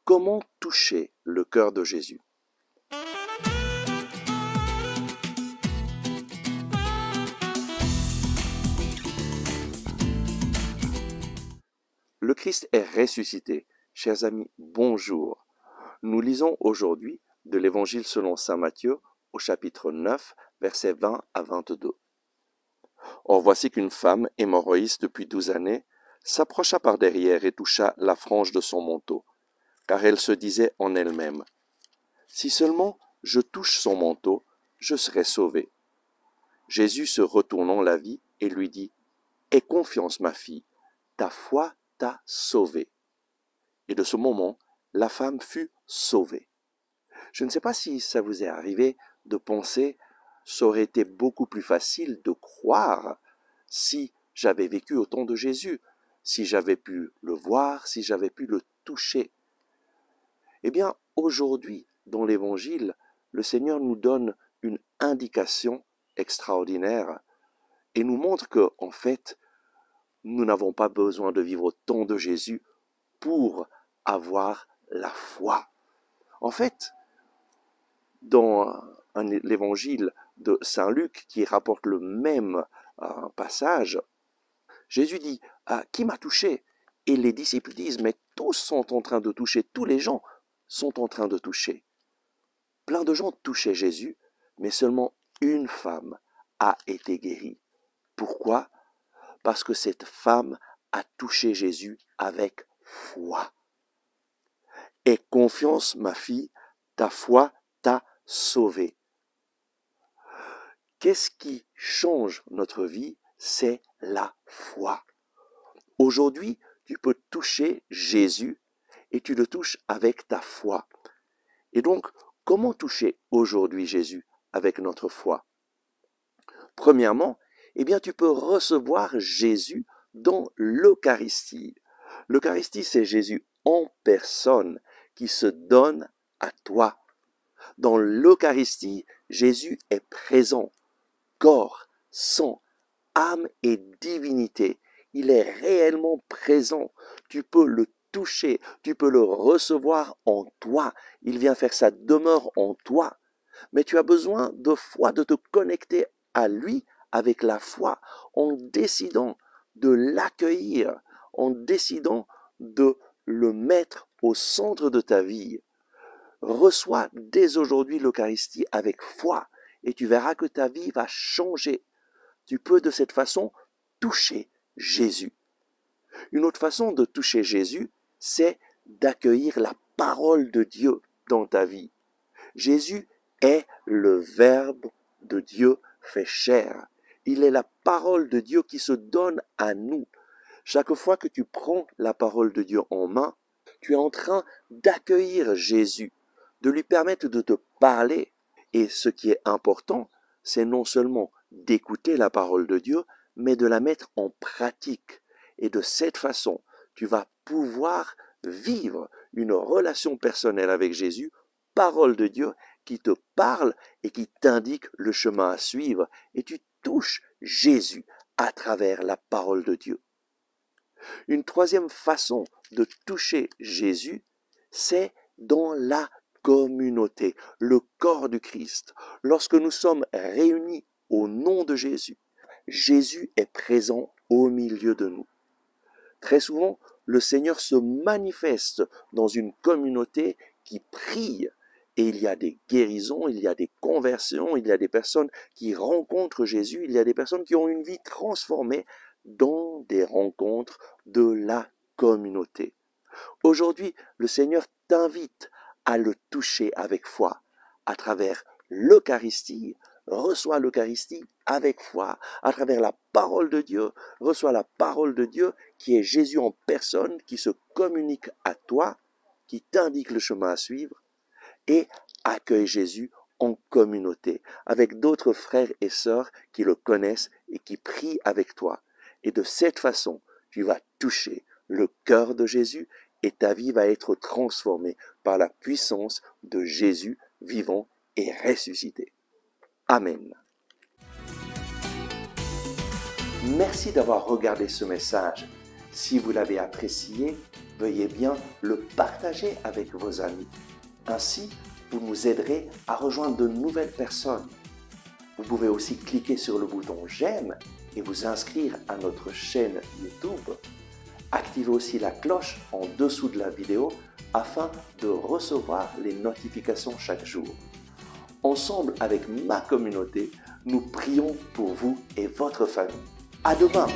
Comment toucher le cœur de Jésus? Le Christ est ressuscité. Chers amis, bonjour. Nous lisons aujourd'hui de l'Évangile selon saint Matthieu au chapitre 9, versets 20 à 22. Or voici qu'une femme, hémorroïste depuis 12 années, s'approcha par derrière et toucha la frange de son manteau, car elle se disait en elle-même, « Si seulement je touche son manteau, je serai sauvée. » Jésus se retournant la vit et lui dit, « Aie confiance, ma fille, ta foi t'a sauvée. » Et de ce moment, la femme fut sauvée. Je ne sais pas si ça vous est arrivé de penser, ça aurait été beaucoup plus facile de croire si j'avais vécu au temps de Jésus, si j'avais pu le voir, si j'avais pu le toucher. Eh bien, aujourd'hui, dans l'Évangile, le Seigneur nous donne une indication extraordinaire et nous montre que, en fait, nous n'avons pas besoin de vivre au temps de Jésus pour avoir la foi. En fait, dans l'évangile de Saint Luc qui rapporte le même passage, Jésus dit « Qui m'a touché ?» Et les disciples disent « Mais tous sont en train de toucher, tous les gens sont en train de toucher. » Plein de gens touchaient Jésus, mais seulement une femme a été guérie. Pourquoi? Parce que cette femme a touché Jésus avec foi. Aie confiance, ma fille, ta foi t'a sauvée. Qu'est-ce qui change notre vie? C'est la foi. Aujourd'hui, tu peux toucher Jésus et tu le touches avec ta foi. Et donc, comment toucher aujourd'hui Jésus avec notre foi? Premièrement, eh bien, tu peux recevoir Jésus dans l'Eucharistie. L'Eucharistie, c'est Jésus en personne qui se donne à toi. Dans l'Eucharistie, Jésus est présent. Corps, sang, âme et divinité. Il est réellement présent. Tu peux le toucher, tu peux le recevoir en toi. Il vient faire sa demeure en toi. Mais tu as besoin de foi, de te connecter à lui avec la foi, en décidant de l'accueillir, en décidant de le mettre au centre de ta vie. Reçois dès aujourd'hui l'Eucharistie avec foi et tu verras que ta vie va changer. Tu peux de cette façon toucher Jésus. Une autre façon de toucher Jésus, c'est d'accueillir la parole de Dieu dans ta vie. Jésus est le Verbe de Dieu fait chair. Il est la parole de Dieu qui se donne à nous. Chaque fois que tu prends la parole de Dieu en main, tu es en train d'accueillir Jésus, de lui permettre de te parler. Et ce qui est important, c'est non seulement d'écouter la parole de Dieu, mais de la mettre en pratique. Et de cette façon, tu vas pouvoir vivre une relation personnelle avec Jésus, parole de Dieu, qui te parle et qui t'indique le chemin à suivre. Et tu touches Jésus à travers la parole de Dieu. Une troisième façon de toucher Jésus, c'est dans la communauté, le corps du Christ. Lorsque nous sommes réunis au nom de Jésus, Jésus est présent au milieu de nous. Très souvent, le Seigneur se manifeste dans une communauté qui prie. Et il y a des guérisons, il y a des conversions, il y a des personnes qui rencontrent Jésus, il y a des personnes qui ont une vie transformée dans des rencontres de la communauté. Aujourd'hui, le Seigneur t'invite à le toucher avec foi à travers l'Eucharistie. Reçois l'Eucharistie avec foi à travers la parole de Dieu. Reçois la parole de Dieu qui est Jésus en personne, qui se communique à toi, qui t'indique le chemin à suivre et accueille Jésus en communauté avec d'autres frères et sœurs qui le connaissent et qui prient avec toi. Et de cette façon, tu vas toucher le cœur de Jésus et ta vie va être transformée par la puissance de Jésus vivant et ressuscité. Amen. Merci d'avoir regardé ce message. Si vous l'avez apprécié, veuillez bien le partager partagez avec vos amis. Ainsi, vous nous aiderez à rejoindre de nouvelles personnes. Vous pouvez aussi cliquer sur le bouton j'aime et vous inscrire à notre chaîne YouTube. Activez aussi la cloche en dessous de la vidéo afin de recevoir les notifications chaque jour. Ensemble avec ma communauté, nous prions pour vous et votre famille. À demain!